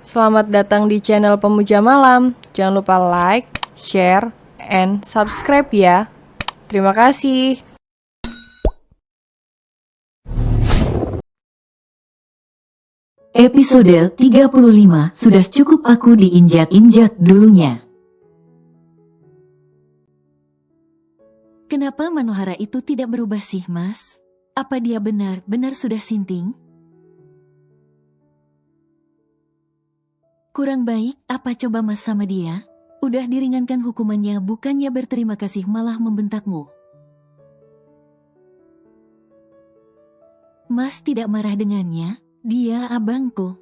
Selamat datang di channel Pemuja Malam. Jangan lupa like, share, and subscribe ya. Terima kasih. Episode 35, sudah cukup aku diinjak-injak dulunya. Kenapa Manohara itu tidak berubah sih, Mas? Apa dia benar-benar sudah sinting? Kurang baik, apa coba Mas sama dia? Udah diringankan hukumannya, bukannya berterima kasih malah membentakmu. Mas tidak marah dengannya? Dia abangku.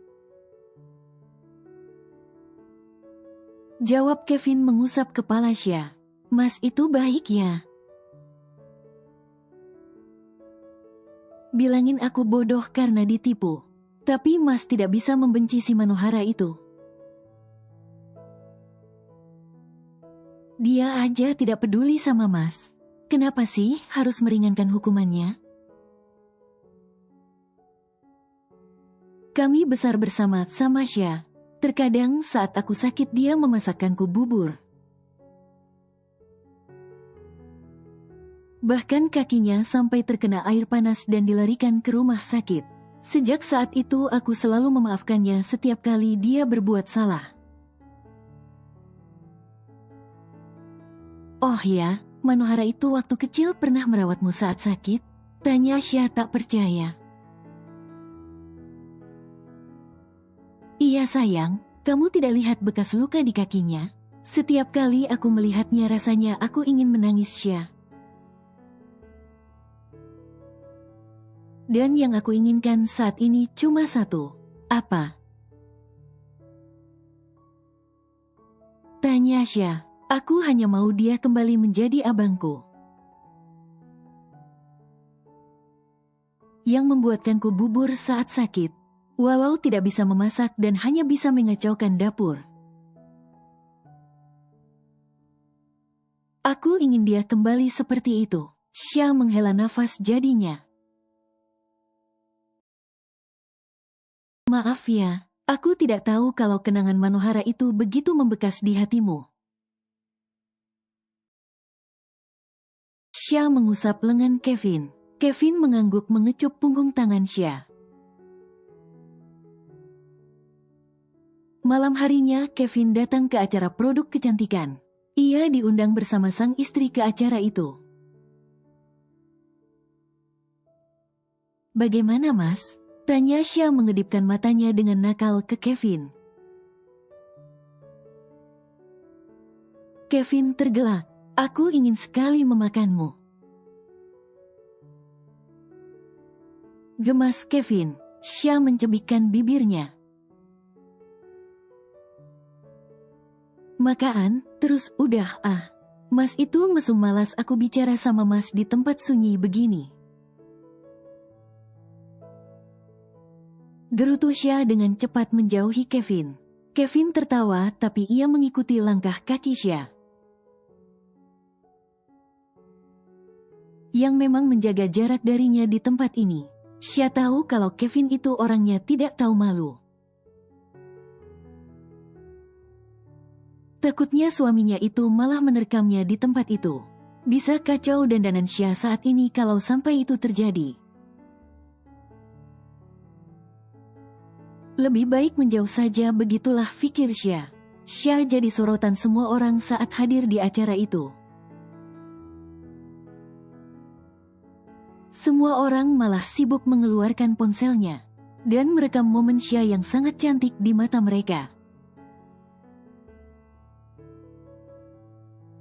Jawab Kevin mengusap kepala Sya. Mas itu baik ya. Bilangin aku bodoh karena ditipu. Tapi Mas tidak bisa membenci si Manohara itu. Dia aja tidak peduli sama Mas. Kenapa sih harus meringankan hukumannya? Kami besar bersama sama Sya. Terkadang saat aku sakit dia memasakkanku bubur. Bahkan kakinya sampai terkena air panas dan dilarikan ke rumah sakit. Sejak saat itu aku selalu memaafkannya setiap kali dia berbuat salah. Oh ya, Manohara itu waktu kecil pernah merawatmu saat sakit? Tanya Sya tak percaya. Iya sayang, kamu tidak lihat bekas luka di kakinya? Setiap kali aku melihatnya rasanya aku ingin menangis Sya. Dan yang aku inginkan saat ini cuma satu. Apa? Tanya Sya. Aku hanya mau dia kembali menjadi abangku. Yang membuatkanku bubur saat sakit. Walau tidak bisa memasak dan hanya bisa mengacaukan dapur. Aku ingin dia kembali seperti itu. Sya menghela nafas jadinya. Maaf ya, aku tidak tahu kalau kenangan Manohara itu begitu membekas di hatimu. Sya mengusap lengan Kevin. Kevin mengangguk mengecup punggung tangan Sya. Malam harinya Kevin datang ke acara produk kecantikan. Ia diundang bersama sang istri ke acara itu. Bagaimana Mas? Tanya Sya mengedipkan matanya dengan nakal ke Kevin. Kevin tergelak. Aku ingin sekali memakanmu. Gemas Kevin. Sya mencebikkan bibirnya. Makaan, terus udah Mas itu mesum malas aku bicara sama Mas di tempat sunyi begini. Gerutu Sya dengan cepat menjauhi Kevin. Kevin tertawa tapi ia mengikuti langkah kaki Sya. Yang memang menjaga jarak darinya di tempat ini. Sya tahu kalau Kevin itu orangnya tidak tahu malu. Takutnya suaminya itu malah menerkamnya di tempat itu. Bisa kacau dandanan Sya saat ini kalau sampai itu terjadi. Lebih baik menjauh saja, begitulah pikir Sya. Sya jadi sorotan semua orang saat hadir di acara itu. Semua orang malah sibuk mengeluarkan ponselnya dan merekam momen Sya yang sangat cantik di mata mereka.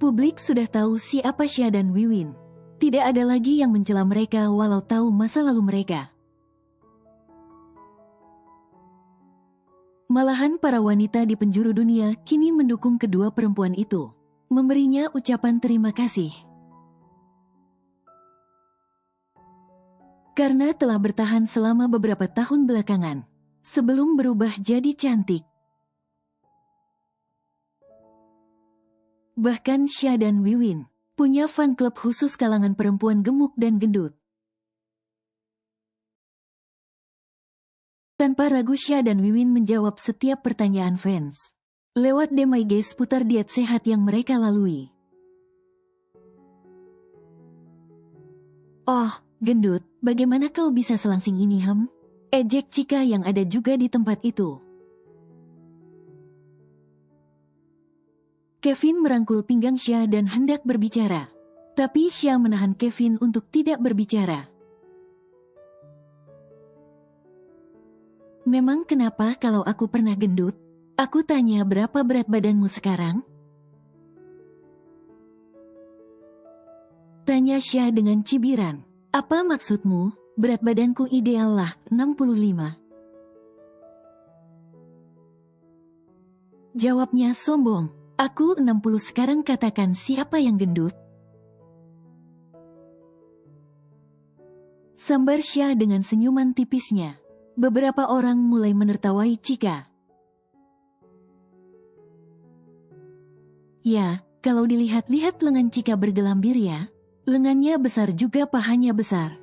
Publik sudah tahu siapa Sya dan Wiwin. Tidak ada lagi yang mencela mereka walau tahu masa lalu mereka. Malahan para wanita di penjuru dunia kini mendukung kedua perempuan itu. Memberinya ucapan terima kasih. Karena telah bertahan selama beberapa tahun belakangan. Sebelum berubah jadi cantik. Bahkan Sya dan Wiwin punya fan club khusus kalangan perempuan gemuk dan gendut. Tanpa ragu Xia dan Wiwin menjawab setiap pertanyaan fans. Lewat DMIG seputar diet sehat yang mereka lalui. Oh, gendut, bagaimana kau bisa selangsing ini Ejek Cika yang ada juga di tempat itu. Kevin merangkul pinggang Xia dan hendak berbicara. Tapi Xia menahan Kevin untuk tidak berbicara. Memang kenapa kalau aku pernah gendut? Aku tanya berapa berat badanmu sekarang? Tanya Xia dengan cibiran. Apa maksudmu? Berat badanku ideal lah, 65. Jawabnya sombong. Aku 60 sekarang, katakan siapa yang gendut? Sambar Xia dengan senyuman tipisnya. Beberapa orang mulai menertawai Cika. Ya, kalau dilihat-lihat lengan Cika bergelambir ya. Lengannya besar juga pahanya besar.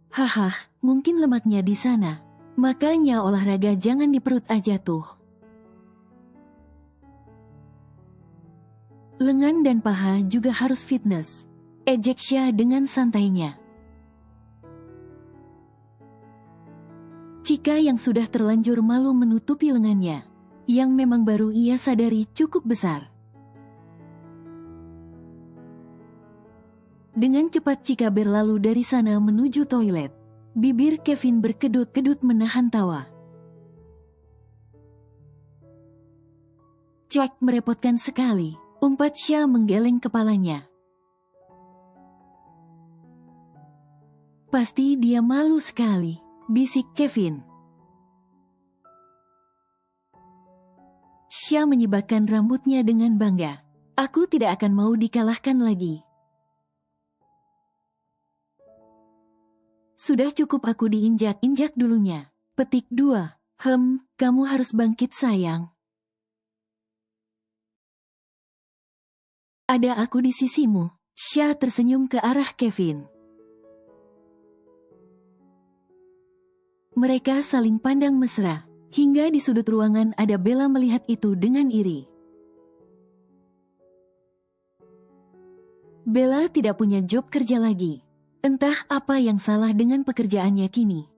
Haha, mungkin lemaknya di sana. Makanya olahraga jangan di perut aja tuh. Lengan dan paha juga harus fitness. Ejek Xia dengan santainya. Cika yang sudah terlanjur malu menutupi lengannya, yang memang baru ia sadari cukup besar. Dengan cepat Cika berlalu dari sana menuju toilet. Bibir Kevin berkedut-kedut menahan tawa. Cek, merepotkan sekali. Umpat Xia menggeleng kepalanya. Pasti dia malu sekali, bisik Kevin. Xia menyibakkan rambutnya dengan bangga. Aku tidak akan mau dikalahkan lagi. Sudah cukup aku diinjak-injak dulunya. Petik 2. Kamu harus bangkit sayang. Ada aku di sisimu. Xia tersenyum ke arah Kevin. Mereka saling pandang mesra. Hingga di sudut ruangan ada Bella melihat itu dengan iri. Bella tidak punya job kerja lagi. Entah apa yang salah dengan pekerjaannya kini.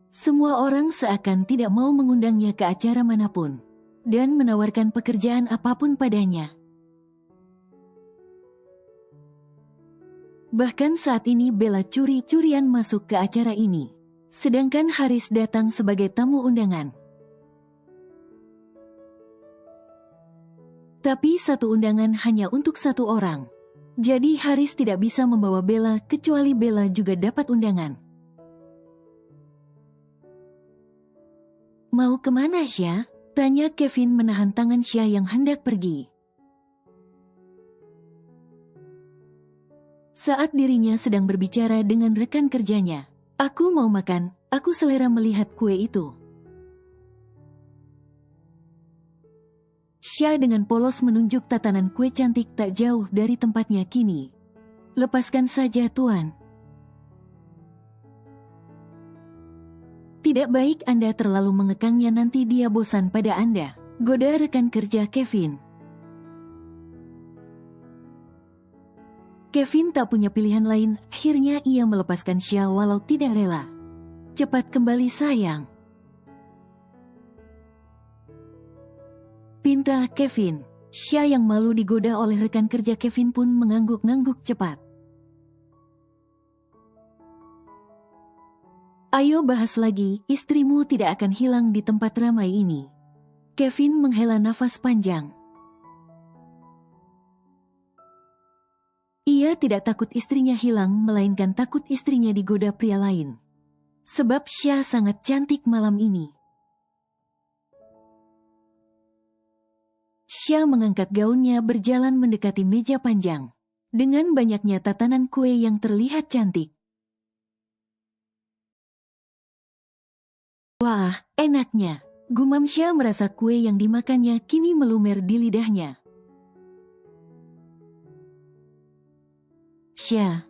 Semua orang seakan tidak mau mengundangnya ke acara manapun, dan menawarkan pekerjaan apapun padanya. Bahkan saat ini Bella curi-curian masuk ke acara ini, sedangkan Haris datang sebagai tamu undangan. Tapi satu undangan hanya untuk satu orang. Jadi Haris tidak bisa membawa Bella kecuali Bella juga dapat undangan. Mau kemana Xia? Tanya Kevin menahan tangan Xia yang hendak pergi. Saat dirinya sedang berbicara dengan rekan kerjanya. Aku mau makan, aku selera melihat kue itu. Xia dengan polos menunjuk tatanan kue cantik tak jauh dari tempatnya kini. Lepaskan saja tuan. Tidak baik Anda terlalu mengekangnya, nanti dia bosan pada Anda. Goda rekan kerja Kevin. Kevin tak punya pilihan lain, akhirnya ia melepaskan Xia walau tidak rela. Cepat kembali sayang. Pinta Kevin. Xia yang malu digoda oleh rekan kerja Kevin pun mengangguk-ngangguk cepat. Ayo bahas lagi, istrimu tidak akan hilang di tempat ramai ini. Kevin menghela nafas panjang. Ia tidak takut istrinya hilang, melainkan takut istrinya digoda pria lain. Sebab Xia sangat cantik malam ini. Xia mengangkat gaunnya berjalan mendekati meja panjang. Dengan banyaknya tatanan kue yang terlihat cantik. Wah, enaknya. Gumam Xia merasa kue yang dimakannya kini melumer di lidahnya. Syah,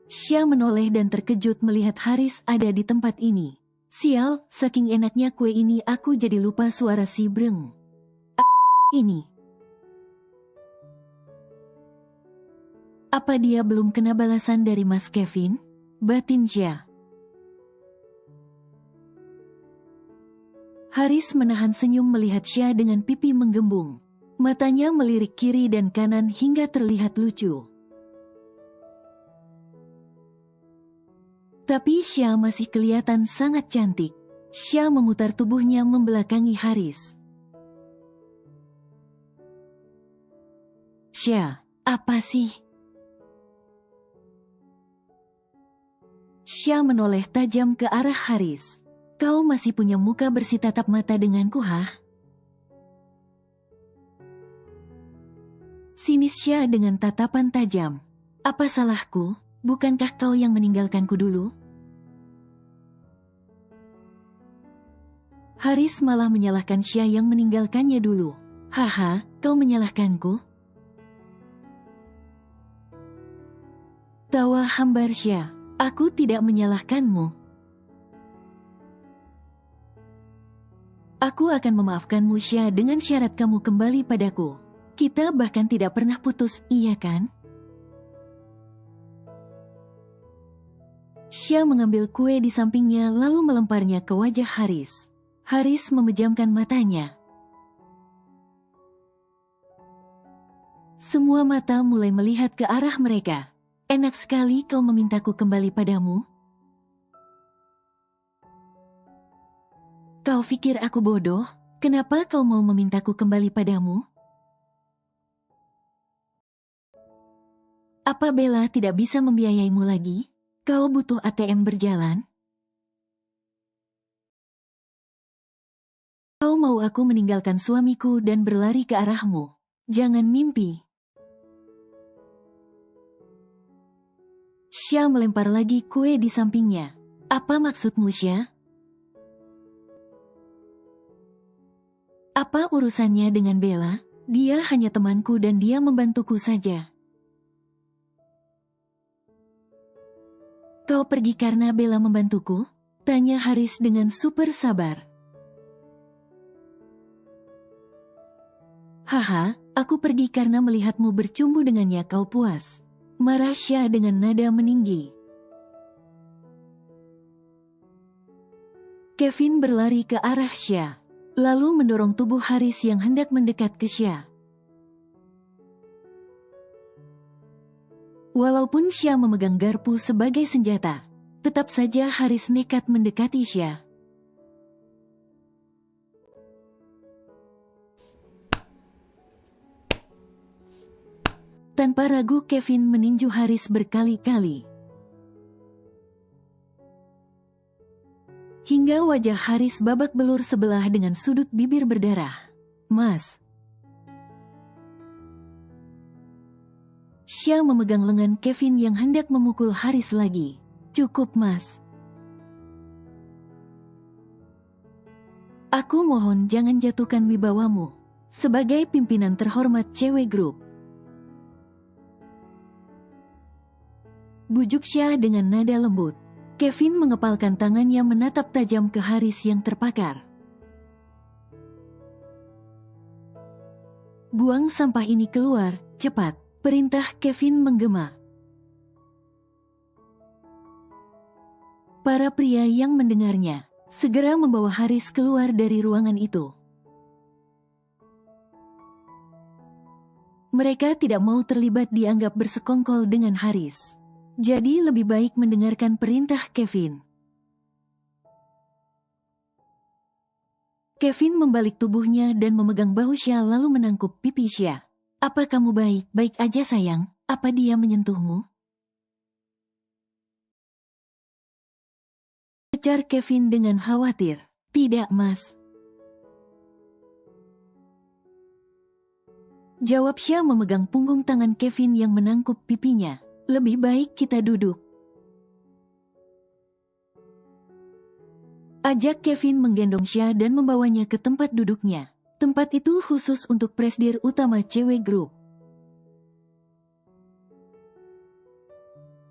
Syah menoleh dan terkejut melihat Haris ada di tempat ini. Sial, saking enaknya kue ini aku jadi lupa suara si Breng. Ini. Apa dia belum kena balasan dari Mas Kevin? Batin Syah. Haris menahan senyum melihat Syah dengan pipi menggembung. Matanya melirik kiri dan kanan hingga terlihat lucu. Tapi Syah masih kelihatan sangat cantik. Syah memutar tubuhnya membelakangi Haris. Syah, apa sih? Syah menoleh tajam ke arah Haris. Kau masih punya muka bersih tatap mata denganku, hah? Sinis Syah dengan tatapan tajam. Apa salahku? Bukankah kau yang meninggalkanku dulu? Haris malah menyalahkan Syah yang meninggalkannya dulu. Haha, kau menyalahkanku? Tawa hambar Syah. Aku tidak menyalahkanmu. Aku akan memaafkanmu Syah dengan syarat kamu kembali padaku. Kita bahkan tidak pernah putus, iya kan? Syah mengambil kue di sampingnya lalu melemparnya ke wajah Haris. Haris memejamkan matanya. Semua mata mulai melihat ke arah mereka. Enak sekali kau memintaku kembali padamu. Kau pikir aku bodoh? Kenapa kau mau memintaku kembali padamu? Apa Bella tidak bisa membiayaimu lagi? Kau butuh ATM berjalan? Kau mau aku meninggalkan suamiku dan berlari ke arahmu? Jangan mimpi. Syah melempar lagi kue di sampingnya. Apa maksudmu, Syah? Apa urusannya dengan Bella? Dia hanya temanku dan dia membantuku saja. Kau pergi karena Bella membantuku? Tanya Haris dengan super sabar. Haha, aku pergi karena melihatmu bercumbu dengannya kau puas. Marah Syah dengan nada meninggi. Kevin berlari ke arah Syah, lalu mendorong tubuh Haris yang hendak mendekat ke Syah. Walaupun Syah memegang garpu sebagai senjata, tetap saja Haris nekat mendekati Syah. Tanpa ragu Kevin meninju Haris berkali-kali. Hingga wajah Haris babak belur sebelah dengan sudut bibir berdarah. Mas. Syah memegang lengan Kevin yang hendak memukul Haris lagi. Cukup, Mas. Aku mohon jangan jatuhkan wibawamu. Sebagai pimpinan terhormat cewek grup. Bujuk Syah dengan nada lembut. Kevin mengepalkan tangannya menatap tajam ke Haris yang terpakar. Buang sampah ini keluar, cepat, perintah Kevin menggema. Para pria yang mendengarnya, segera membawa Haris keluar dari ruangan itu. Mereka tidak mau terlibat dianggap bersekongkol dengan Haris. Jadi lebih baik mendengarkan perintah Kevin. Kevin membalik tubuhnya dan memegang bahu Syah lalu menangkup pipi Syah. Apa kamu baik-baik aja sayang? Apa dia menyentuhmu? Ujar Kevin dengan khawatir. Tidak, Mas. Jawab Syah memegang punggung tangan Kevin yang menangkup pipinya. Lebih baik kita duduk. Ajak Kevin menggendong Syah dan membawanya ke tempat duduknya. Tempat itu khusus untuk presidir utama cewek grup.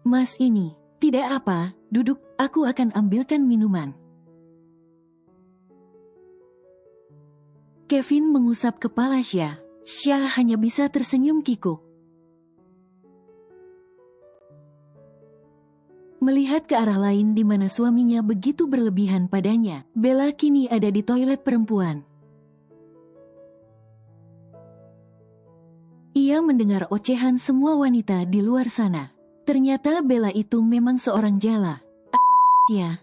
Mas ini, tidak apa, duduk, aku akan ambilkan minuman. Kevin mengusap kepala Sya. Sya hanya bisa tersenyum kikuk. Melihat ke arah lain di mana suaminya begitu berlebihan padanya, Bella kini ada di toilet perempuan. Ia mendengar ocehan semua wanita di luar sana. Ternyata Bella itu memang seorang jala. Ya.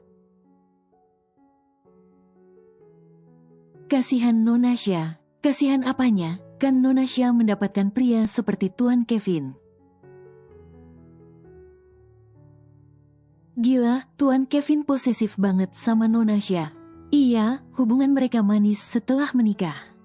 Kasihan Nona Sya. Kasihan apanya? Kan Nona Sya mendapatkan pria seperti Tuan Kevin. Gila, Tuan Kevin posesif banget sama Nona Sya. Iya, hubungan mereka manis setelah menikah.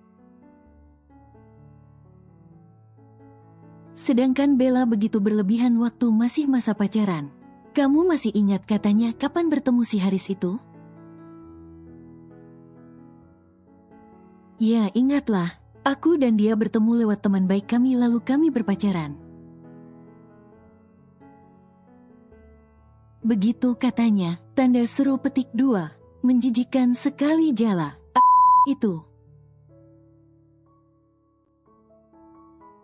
Sedangkan Bella begitu berlebihan waktu masih masa pacaran. Kamu masih ingat katanya kapan bertemu si Haris itu? Ya, ingatlah. Aku dan dia bertemu lewat teman baik kami lalu kami berpacaran. Begitu katanya, tanda seru petik 2. Menjijikan sekali jala. Itu.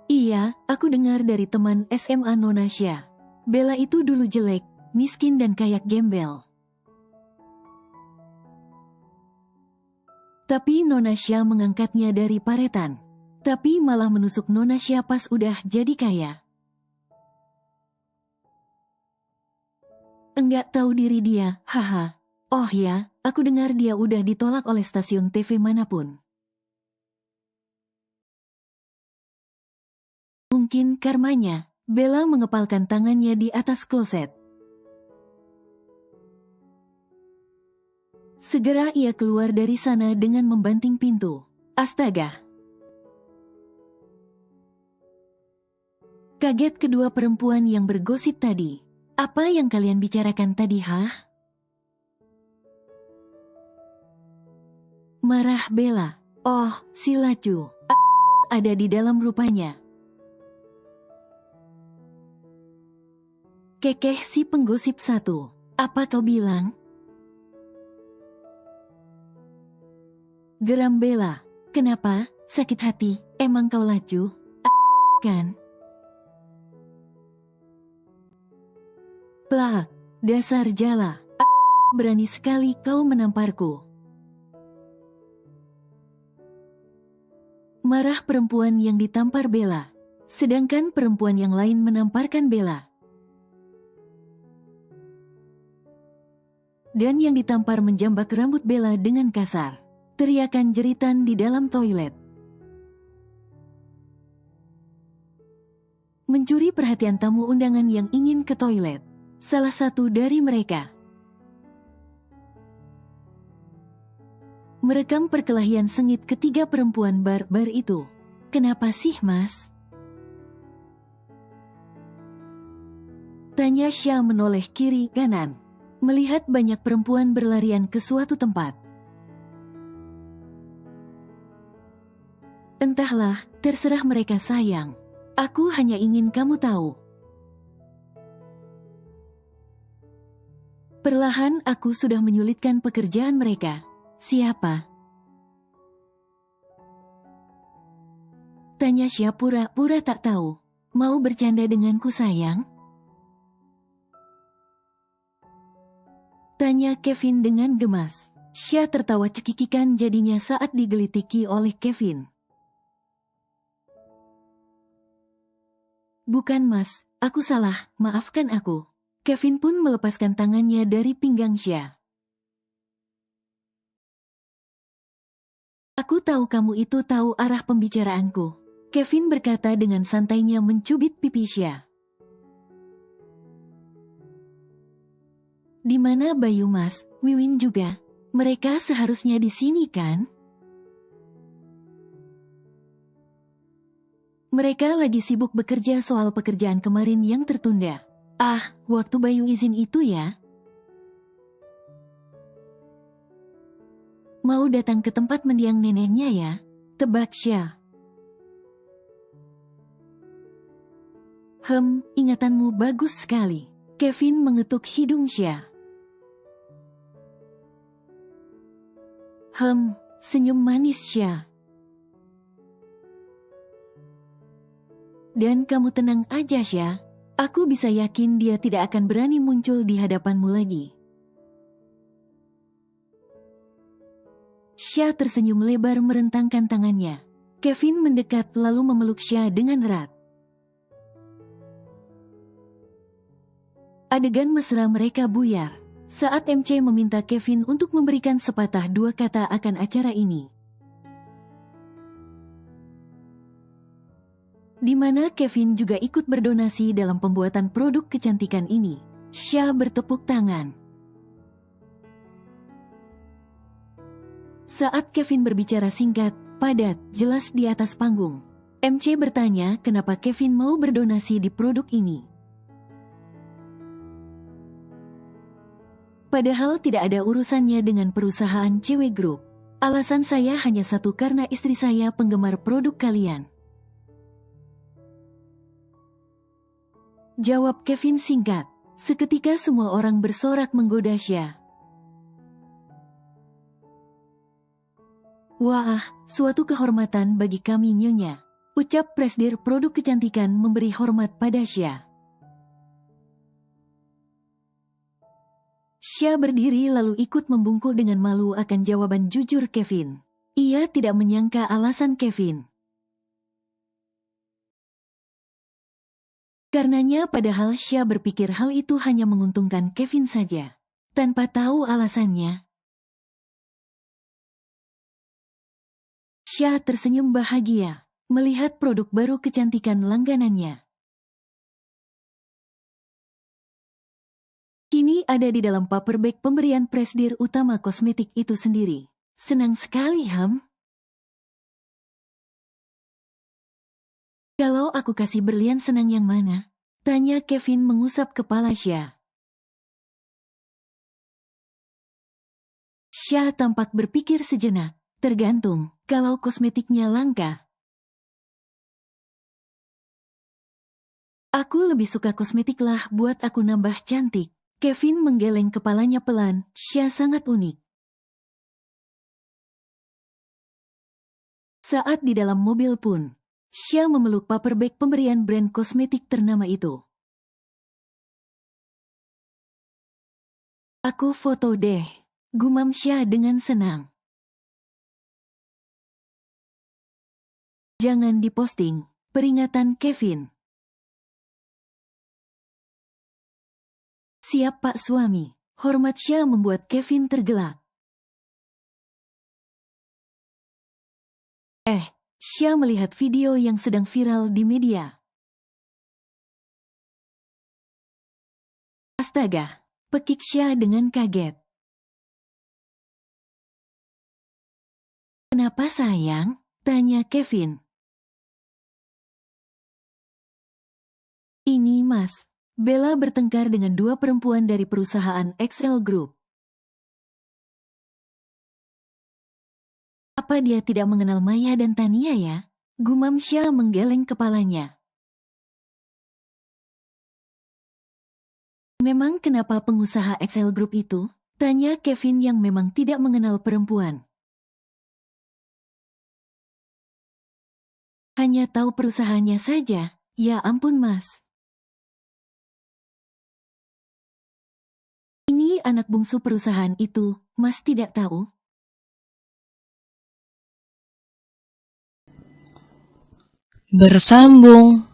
Iya, aku dengar dari teman SMA Nona Sya. Bella itu dulu jelek, miskin dan kayak gembel. Tapi Nona Sya mengangkatnya dari paretan. Tapi malah menusuk Nona Sya pas udah jadi kaya. Enggak tahu diri dia, haha. Oh ya, aku dengar dia udah ditolak oleh stasiun TV manapun. Mungkin karmanya. Bella mengepalkan tangannya di atas kloset. Segera ia keluar dari sana dengan membanting pintu. Astaga. Kaget kedua perempuan yang bergosip tadi. Apa yang kalian bicarakan tadi, hah? Marah Bella. Oh, si lacu. Ada di dalam rupanya. Kekeh si penggosip satu. Apa kau bilang? Geram Bella. Kenapa? Sakit hati? Emang kau lacu? Kan? Plak. Dasar jala. Berani sekali kau menamparku. Marah perempuan yang ditampar Bella. Sedangkan perempuan yang lain menamparkan Bella. Dan yang ditampar menjambak rambut Bella dengan kasar. Teriakan jeritan di dalam toilet. Mencuri perhatian tamu undangan yang ingin ke toilet. Salah satu dari mereka merekam perkelahian sengit ketiga perempuan barbar itu. Kenapa sih, Mas? Tanya Sya menoleh kiri kanan. Melihat banyak perempuan berlarian ke suatu tempat. Entahlah, terserah mereka sayang. Aku hanya ingin kamu tahu. Perlahan aku sudah menyulitkan pekerjaan mereka. Siapa? Tanya Sya pura-pura tak tahu. Mau bercanda denganku sayang? Tanya Kevin dengan gemas. Sya tertawa cekikikan jadinya saat digelitiki oleh Kevin. Bukan Mas, aku salah, maafkan aku. Kevin pun melepaskan tangannya dari pinggang Sya. Aku tahu kamu itu tahu arah pembicaraanku. Kevin berkata dengan santainya mencubit pipi Sya. Di mana Bayu Mas, Wiwin juga? Mereka seharusnya di sini kan? Mereka lagi sibuk bekerja soal pekerjaan kemarin yang tertunda. Ah, waktu Bayu izin itu ya. Mau datang ke tempat mendiang neneknya ya? tebak Xia. Ingatanmu bagus sekali. Kevin mengetuk hidung Xia. Senyum manis Xia. Dan kamu tenang aja Xia. Aku bisa yakin dia tidak akan berani muncul di hadapanmu lagi. Xia tersenyum lebar merentangkan tangannya. Kevin mendekat lalu memeluk Xia dengan erat. Adegan mesra mereka buyar saat MC meminta Kevin untuk memberikan sepatah dua kata akan acara ini. Di mana Kevin juga ikut berdonasi dalam pembuatan produk kecantikan ini. Xia bertepuk tangan. Saat Kevin berbicara singkat, padat, jelas di atas panggung, MC bertanya kenapa Kevin mau berdonasi di produk ini. Padahal tidak ada urusannya dengan perusahaan CW Group. Alasan saya hanya satu, karena istri saya penggemar produk kalian. Jawab Kevin singkat. Seketika semua orang bersorak menggoda Xia. Wah, suatu kehormatan bagi kami Nyonya. Ucap Presdir produk kecantikan memberi hormat pada Xia. Xia berdiri lalu ikut membungkuk dengan malu akan jawaban jujur Kevin. Ia tidak menyangka alasan Kevin. Karenanya padahal Xia berpikir hal itu hanya menguntungkan Kevin saja. Tanpa tahu alasannya, Xia tersenyum bahagia melihat produk baru kecantikan langganannya. Kini ada di dalam paper bag pemberian presdir utama kosmetik itu sendiri. Senang sekali, Kalau aku kasih berlian senang yang mana? Tanya Kevin mengusap kepala Xia. Xia tampak berpikir sejenak. Tergantung, kalau kosmetiknya langka. Aku lebih suka kosmetik lah buat aku nambah cantik. Kevin menggeleng kepalanya pelan. Xia sangat unik. Saat di dalam mobil pun, Xia memeluk paper bag pemberian brand kosmetik ternama itu. Aku foto deh, gumam Xia dengan senang. Jangan diposting, peringatan Kevin. Siap Pak Suami, hormat Xia membuat Kevin tergelak. Xia melihat video yang sedang viral di media. Astaga, pekik Xia dengan kaget. Kenapa sayang? Tanya Kevin. Ini Mas, Bella bertengkar dengan dua perempuan dari perusahaan XL Group. Apa dia tidak mengenal Maya dan Tania ya? Gumam Xia menggeleng kepalanya. Memang kenapa pengusaha XL Group itu? Tanya Kevin yang memang tidak mengenal perempuan. Hanya tahu perusahaannya saja. Ya ampun Mas. Ini anak bungsu perusahaan itu, Mas tidak tahu? Bersambung.